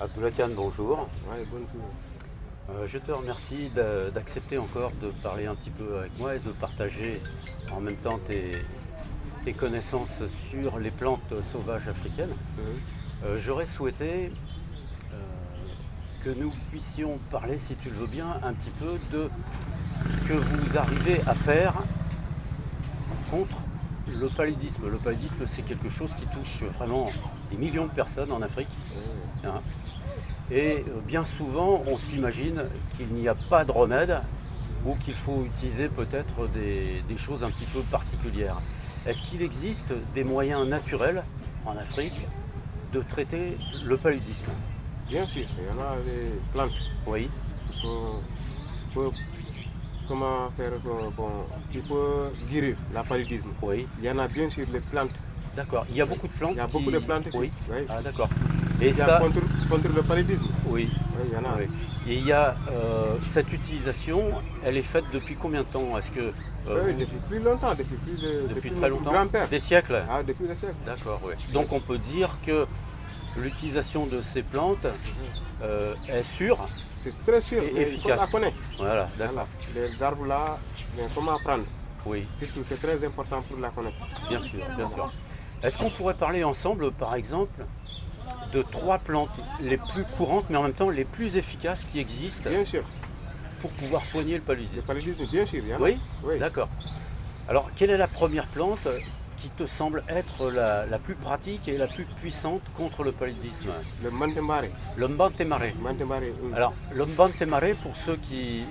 Abdoulakan, bonjour. Ouais, bonjour. Je te remercie d'accepter encore de parler un petit peu avec moi et de partager en même temps tes connaissances sur les plantes sauvages africaines. J'aurais souhaité que nous puissions parler, si tu le veux bien, un petit peu de ce que vous arrivez à faire contre le paludisme. Le paludisme, c'est quelque chose qui touche vraiment des millions de personnes en Afrique. Hein. Et bien souvent, on s'imagine qu'il n'y a pas de remède ou qu'il faut utiliser peut-être des choses un petit peu particulières. Est-ce qu'il existe des moyens naturels en Afrique de traiter le paludisme? Bien sûr, il y en a des plantes Oui, comment faire qui peut guérir le paludisme. oui, Il y en a bien sûr les plantes. d'accord. Il y a beaucoup de plantes Il y a beaucoup de plantes qui- Oui, oui. ah d'accord. Il Et y a ça, contre le paludisme. oui. Oui, il y en a. Oui. Et il y a cette utilisation, elle est faite depuis combien de temps? Est-ce que Oui, depuis plus longtemps, depuis très longtemps? grand-père. Des siècles? Ah, depuis le siècle. D'accord, oui. Donc on peut dire que l'utilisation de ces plantes est sûre C'est très sûr, et mais efficace. on la connaît. Voilà, d'accord. Voilà. Les arbres là, mais comment apprendre? Oui, Surtout, c'est très important pour la connaître. bien sûr, bien sûr. Est-ce qu'on pourrait parler ensemble, par exemple, de 3 plantes les plus courantes, mais en même temps les plus efficaces qui existent Bien sûr, pour pouvoir soigner le le paludisme? paludisme, bien sûr, il y en a. Oui, Oui. d'accord. Alors, quelle est la première plante qui te semble être la plus pratique et la plus puissante contre le paludisme? Le mantemare. Le Mbantemare. Mantemare, Alors, le Mbantemare, pour ceux qui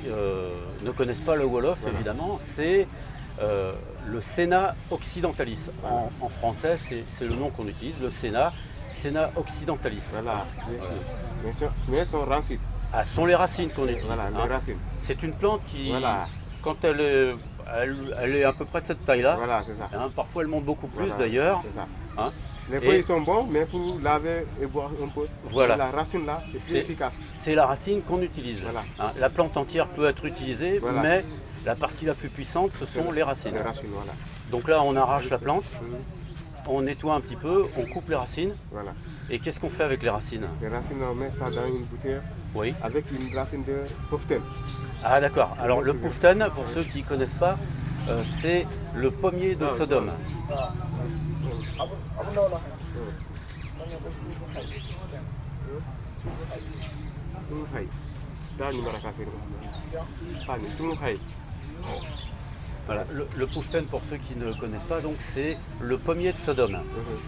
ne connaissent pas le Wolof, évidemment, c'est le Senna occidentalis. En français, c'est le nom qu'on utilise, le Senna occidentalis. voilà, bien sûr. Mais son racine. Ah, ce sont les racines qu'on utilise. Voilà, hein. les racines. C'est une plante qui, Voilà. quand elle est à peu près de cette taille-là, Voilà, c'est ça. hein, parfois elle monte beaucoup plus Voilà, d'ailleurs. c'est ça. hein. Les Et feuilles sont bons, mais pour laver et boire un peu, Voilà. la racine là, c'est plus efficace. C'est la racine qu'on utilise. Voilà. hein. La plante entière peut être utilisée, Voilà. mais la partie la plus puissante, ce sont les racines. Les racines, voilà. Donc là, on arrache la plante, on nettoie un petit peu, on coupe les racines. Voilà. Et qu'est-ce qu'on fait avec les racines? Les racines, on met ça dans une bouteille Oui. avec une racine de poften. Ah d'accord. Alors le pouften, pour ceux qui ne connaissent pas, c'est le pommier de Sodome. Voilà. Le pouften, pour ceux qui ne le connaissent pas, donc c'est le pommier de Sodome.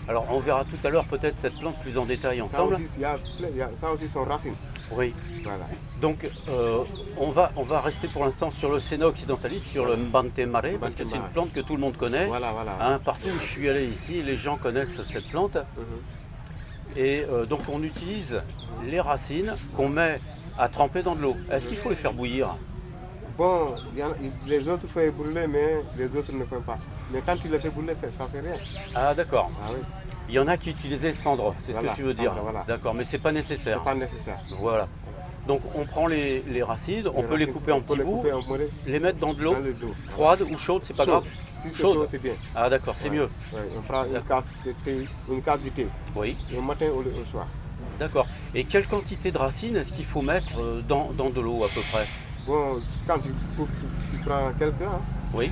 Alors on verra tout à l'heure peut-être cette plante plus en détail Ça ensemble. aussi, ça aussi sont racines. Oui. Voilà. Donc on va rester pour l'instant sur le Senna occidentalis, sur le Mbantemare, parce que c'est une plante que tout le monde connaît. Voilà, voilà. Hein, partout où je suis allé ici, les gens connaissent cette plante. Et donc on utilise les racines qu'on met à tremper dans de l'eau. Est-ce qu'il faut les faire bouillir? Bon, les autres font brûler, mais les autres ne font pas. Mais quand tu les fais brûler, ça ne fait rien. Ah d'accord. Ah oui, Il y en a qui utilisaient cendre, c'est ce Voilà, que tu veux dire. cendre, voilà. D'accord, mais c'est pas nécessaire. c'est pas nécessaire. Voilà. Donc on prend les racines, on peut les couper en On peut petits les bouts, couper en morceaux. les mettre dans de l'eau, Dans le dos. froide ou chaude, c'est pas Chaude. grave. Si c'est Chaude. chaud, c'est bien. Ah d'accord, c'est mieux. Ouais, on prend une casse de thé, une casse de thé, Oui, le matin ou le soir. d'accord. Et quelle quantité de racines est-ce qu'il faut mettre dans de l'eau à peu près? Bon, quand tu coupes, tu prends quelques, hein, Oui,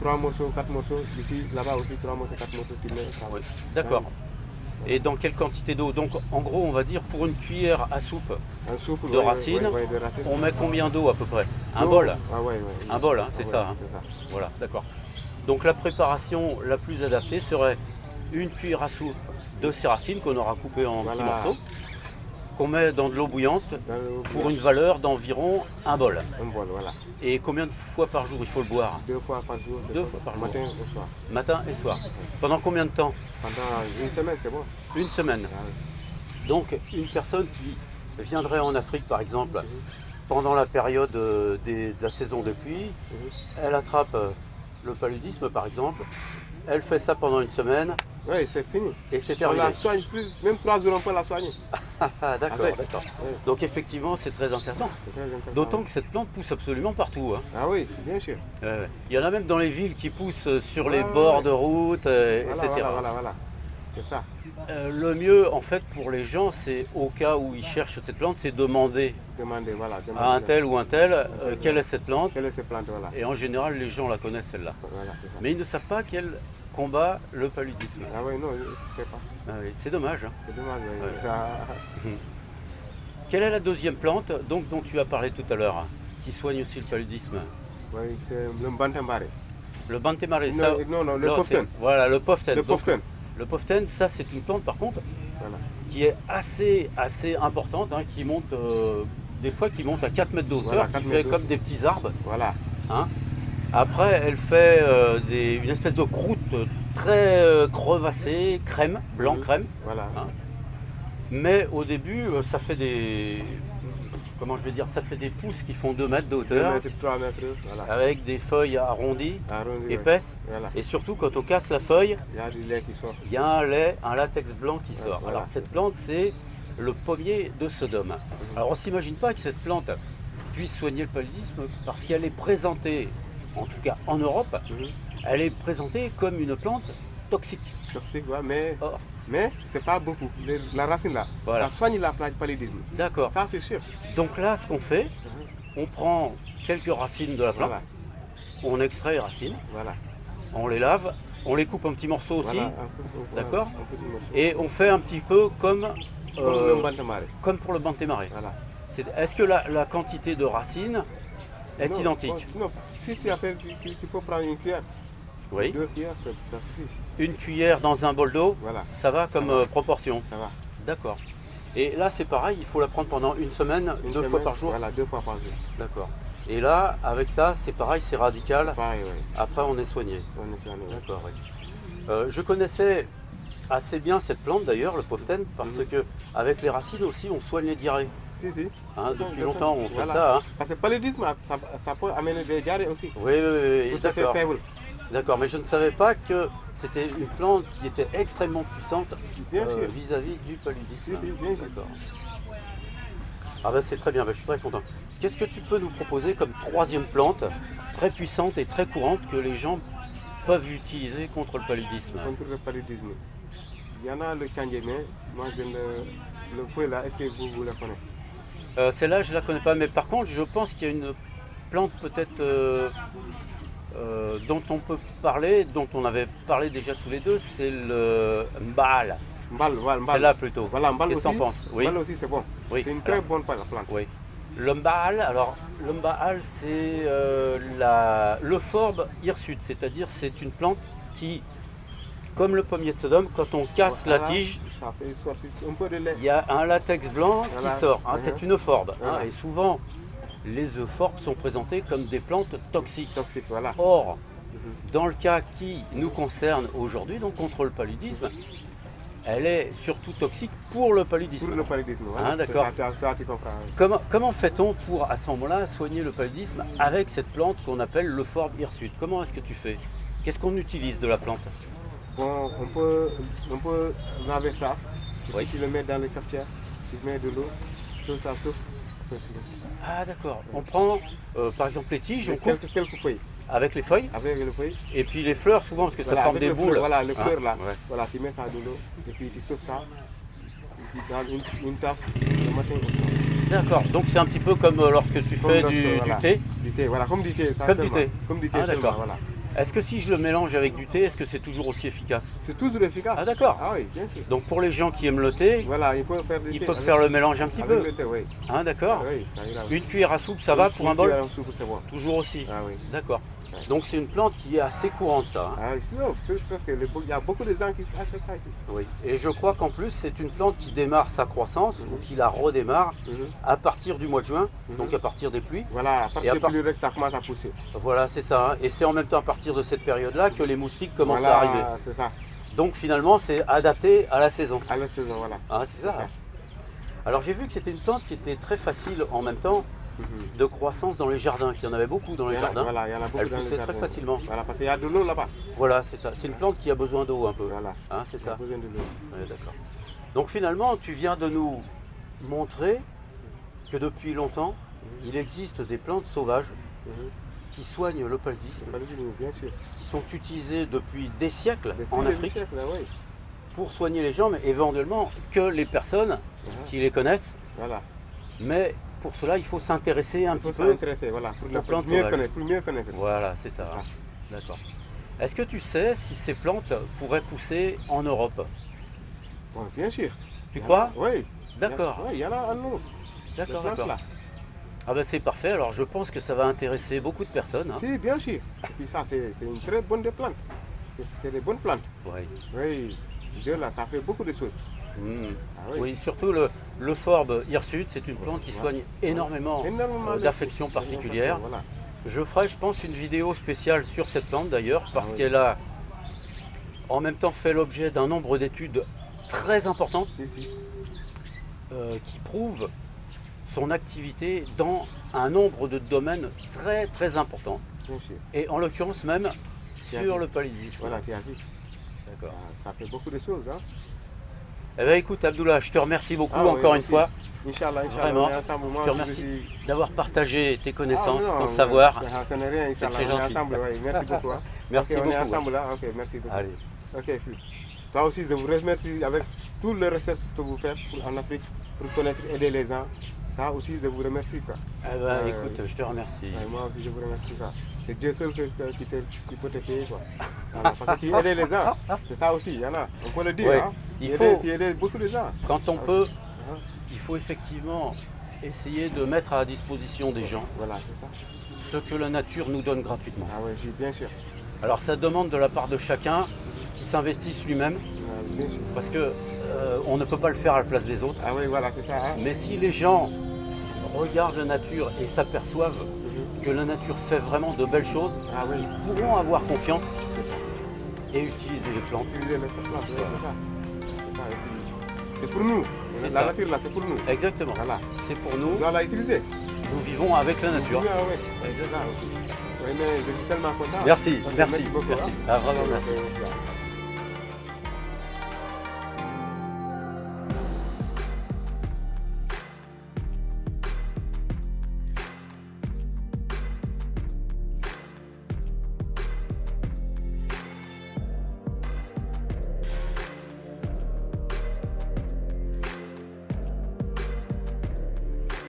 3 morceaux, 4 morceaux, ici, là-bas aussi 3 morceaux, 4 morceaux, tu mets. ça va. oui. D'accord. Et dans quelle quantité d'eau? Donc en gros, on va dire pour une cuillère à soupe Un soupe de racines, de racines. on met combien d'eau à peu près? Un L'eau, bol? Ah ouais, ouais. Un bol, hein, Ah c'est ouais, ça. hein. c'est ça. Voilà, d'accord. Donc la préparation la plus adaptée serait une cuillère à soupe de ces racines qu'on aura coupées en petits Voilà. morceaux, qu'on met dans de l'eau bouillante Dans le- pour une valeur d'environ un bol. Un bol, voilà. Et combien de fois par jour il faut le boire? 2 fois par jour. Deux fois par jour. Matin au soir. Matin et soir. Pendant combien de temps? Pendant une semaine, c'est bon. Une semaine. Ah oui. Donc une personne qui viendrait en Afrique par exemple pendant la période de la saison de pluie, elle attrape le paludisme par exemple, elle fait ça pendant une semaine Oui, c'est fini. et c'est On terminé. la soigne plus, même 3 jours on peut la soigner. Ah, d'accord, Avec. d'accord. Oui. Donc effectivement c'est très intéressant. C'est très intéressant. D'autant que cette plante pousse absolument partout. hein. Ah oui, bien sûr. Il y en a même dans les villes qui poussent sur les Ouais, bords ouais. de route, Voilà, etc. voilà. C'est ça. Le mieux, en fait, pour les gens, c'est au cas où ils cherchent cette plante, c'est demander Demander, voilà. à un tel ou un tel quelle est cette plante. Quelle est cette plante, voilà. Et en général, les gens la connaissent celle-là. Voilà, c'est ça. Mais ils ne savent pas qu'elle combat le paludisme. Ah oui, non, je ne sais pas. Ah oui, c'est dommage. Hein. C'est dommage. Oui. Ouais. Ça- Quelle est la deuxième plante donc, dont tu as parlé tout à l'heure, qui soigne aussi le paludisme? oui, c'est le bantambaré. Le bantemare, Non, ça. non, le là, poften. c'est- Voilà, le poften. Le Donc, poften. le poften, ça c'est une plante par contre Voilà. qui est assez importante, hein, qui monte des fois qui monte à 4 mètres de hauteur, Voilà, qui 4 fait mètres de comme des petits arbres. Voilà. Hein. Après, elle fait une espèce de croûte très crevassée, crème, blanc crème. Voilà. Hein. Mais au début, ça fait des. Comment je vais dire? Ça fait des pousses qui font 2 mètres de 2 hauteur, mètres, 3 mètres. Voilà. avec des feuilles arrondies, Arrondi, oui. épaisses. Voilà. Et surtout, quand on casse la feuille, Il y a du lait qui sort. il y a un latex blanc qui sort. voilà, Alors c'est cette plante, c'est le pommier de Sodome. Alors on ne s'imagine pas que cette plante puisse soigner le paludisme parce qu'elle est présentée, en tout cas en Europe, elle est présentée comme une plante toxique. Toxique, ouais, Or, mais c'est pas beaucoup. La racine là, Voilà. ça soigne la paludisme. d'accord. Ça, c'est sûr. Donc là, ce qu'on fait, on prend quelques racines de la plante, Voilà. on extrait les racines, Voilà. on les lave, on les coupe en petits morceaux aussi, Voilà, un peu, d'accord. un petit morceau. Et on fait un petit peu comme, Comme le bantamare. comme pour le bantemare. Voilà. Est-ce que la quantité de racines est Non, identique? Non, si tu as fait, tu peux prendre une cuillère. Oui. 2 cuillères, ça suffit. Une cuillère dans un bol d'eau, Voilà. ça va comme proportion. Ça va. D'accord. Et là, c'est pareil, il faut la prendre pendant une semaine, Une 2 fois semaine, par jour. Voilà, 2 fois par jour. D'accord. Et là, avec ça, c'est pareil, c'est radical. Pareil, oui. Après, on est soigné. On est soigné. D'accord, oui. Je connaissais assez bien cette plante d'ailleurs, le poften, parce que avec les racines aussi, on soigne les diarrhées. Si, si. Hein, depuis Bien longtemps, sûr. on fait Voilà. ça. Hein. Parce que le paludisme, ça peut amener des diarrhées aussi. Oui, oui, oui, Tout à fait d'accord. faible. D'accord, mais je ne savais pas que c'était une plante qui était extrêmement puissante Bien sûr. vis-à-vis du paludisme. Si, si, bien sûr. D'accord. Ah ben c'est très bien, ben, je suis très content. Qu'est-ce que tu peux nous proposer comme troisième plante très puissante et très courante que les gens peuvent utiliser contre le paludisme? Contre le paludisme. Il y en a le tchandjé, mais moi je le fouet là, est-ce que vous le connaissez? Celle-là, je ne la connais pas, mais par contre, je pense qu'il y a une plante peut-être dont on peut parler, dont on avait parlé déjà tous les deux, c'est le mbal. Mbal, voilà, mbal. Celle-là plutôt. Voilà, mbal Qu'est-ce que aussi. t'en penses? Oui. Mbal aussi c'est bon. Oui. C'est une très Alors, bonne plante. oui. Le mbal, alors le mbal, c'est l'Euphorbes hirsute, c'est-à-dire c'est une plante qui, comme le pommier de Sodome, quand on casse Voilà, la tige, ça fait sortir un peu de lait. il y a un latex blanc qui Voilà. sort. Hein, c'est une euphorbes. Hein, Voilà. et souvent, les euphorbes sont présentées comme des plantes toxiques. Toxique, voilà. Or, dans le cas qui nous concerne aujourd'hui, donc contre le paludisme, elle est surtout toxique pour le paludisme. Pour le paludisme, voilà. Hein, d'accord. Ça, tu comprends. Oui. Comment fait-on pour, à ce moment-là, soigner le paludisme avec cette plante qu'on appelle l'Euphorbes hirsute? Comment est-ce que tu fais? Qu'est-ce qu'on utilise de la plante? Bon, on peut laver ça. Oui. Tu le mets dans le cafetière, tu mets de l'eau, que ça souffle. Après, tu le- Ah d'accord. On prend, par exemple, les tiges, on coupe quelques feuilles. avec les feuilles, Avec le feuille. et puis les fleurs, souvent, parce que ça Voilà, forme avec des le fleur, boules. Voilà, le Hein, fleur là. ouais. Voilà, tu mets ça de l'eau et puis tu souffles ça. Tu dans une tasse le matin. au soir. D'accord. Donc c'est un petit peu comme lorsque tu fais Comme du lorsque, voilà, thé. Du thé, voilà, comme du thé. Ça, Comme du seulement. thé. Comme du thé, Ah, seulement, d'accord. voilà. Est-ce que si je le mélange avec du thé, est-ce que c'est toujours aussi efficace? C'est toujours efficace. Ah, d'accord. Ah oui, bien sûr. Donc pour les gens qui aiment le thé, Voilà, ils peuvent faire du ils thé peuvent avec- faire le mélange un petit avec peu. le thé, oui. Hein, d'accord. Ah oui, ça ira. Une cuillère à soupe, ça va pour un bol? cuillère en soupe, c'est bon. Toujours aussi. Ah oui. D'accord. Donc c'est une plante qui est assez courante, ça. Hein. Ah oui, non, parce qu'il y a beaucoup de gens qui achètent ça ici. Oui. Et je crois qu'en plus, c'est une plante qui démarre sa croissance, ou qui la redémarre, à partir du mois de juin, donc à partir des pluies. Voilà, à Et partir à part- du reste, ça commence à pousser. Voilà, c'est ça. Hein. Et c'est en même temps à partir de cette période-là que les moustiques commencent à arriver. Voilà, c'est ça. Donc finalement, c'est adapté à la saison. À la saison, voilà. Ah, c'est ça. Hein. Alors j'ai vu que c'était une plante qui était très facile en même temps de croissance dans les jardins, qu'il y en avait beaucoup dans les jardins. Voilà, il y en a beaucoup Elle dans les poussait très jardins. facilement. Voilà, parce qu'il y a de l'eau là-bas. Voilà, c'est ça. C'est une plante qui a besoin d'eau un peu. Voilà. Hein, c'est Il y a ça. besoin de l'eau. Ouais, d'accord. Donc finalement, tu viens de nous montrer que depuis longtemps, il existe des plantes sauvages qui soignent le paludisme, Paludisme, bien sûr. qui sont utilisées depuis des siècles Depuis en des Afrique siècles, oui. pour soigner les gens, mais éventuellement que les personnes qui les connaissent. Voilà. Mais pour cela, il faut s'intéresser un Il faut petit peu s'intéresser, voilà, aux plantes mieux sauvages. connaître, pour mieux connaître. Voilà, c'est ça. Ça. D'accord. Est-ce que tu sais si ces plantes pourraient pousser en Europe? Bon, bien sûr. Tu crois? Oui. D'accord. Oui, il y en a en nous. D'accord, Ces plantes-là. d'accord. Ah ben c'est parfait, alors je pense que ça va intéresser beaucoup de personnes. Hein. Si, bien sûr. Et puis ça, c'est une très bonne des plantes. C'est des bonnes plantes. Oui. Oui. Dieu là, ça fait beaucoup de choses. Mm. Ah oui. Oui, surtout le Forbe hirsute, c'est une plante qui soigne énormément d'affections particulières. Voilà. Je ferai, je pense, une vidéo spéciale sur cette plante d'ailleurs, parce oui. qu'elle a en même temps fait l'objet d'un nombre d'études très importantes Si. qui prouvent son activité dans un nombre de domaines très très importants. Bien sûr. Et en l'occurrence même Tu as sur vu. le paludisme. Voilà, tu as vu. D'accord. Ça fait beaucoup de choses. Hein. Eh bien écoute Abdullah, je te remercie beaucoup Ah oui, encore une merci. fois. Inch'Allah, Vraiment, on est ensemble. je Moi, te remercie d'avoir partagé tes connaissances, Ah, non, ton savoir. Ça n'est rien, C'est Inch'Allah. très On est gentil. ensemble, oui. Merci beaucoup. Hein. Merci Ok, beaucoup. On est ensemble là. Ok, merci beaucoup. Allez. Ok, Phil. Toi aussi, je vous remercie avec toutes les recherches que vous faites en Afrique pour connaître, aider les gens. Ça aussi, je vous remercie. Quoi. Eh ben, écoute, je te remercie. Moi aussi, je vous remercie. Quoi. C'est Dieu seul qui peut te payer. Quoi. Voilà, parce que tu aides les gens. C'est ça aussi, il y en a. On peut le dire. Ouais, Hein. Tu aides beaucoup de gens. Quand on peut, il faut effectivement essayer de mettre à la disposition des gens Voilà, c'est ça. ce que la nature nous donne gratuitement. Ah oui, bien sûr. Alors ça demande de la part de chacun qui s'investisse lui-même, Bien sûr. parce que on ne peut pas le faire à la place des autres. Ah oui, voilà, c'est ça. Hein. Mais si les gens regardent la nature et s'aperçoivent que la nature fait vraiment de belles choses, Ah oui, ils pourront avoir confiance c'est ça. et utiliser les plantes. Utiliser les plantes, ouais, c'est ça. C'est ça. Et puis, c'est pour nous. C'est La ça. nature là, c'est pour nous. Exactement. Voilà. C'est pour On nous. doit la utiliser. Nous vivons avec la nature. Oui, oui. C'est Exactement. ça aussi. Oui, mais je suis tellement content. Merci, Ok, merci, beaucoup. merci. Hein. Ah, vraiment Ok, merci. ok.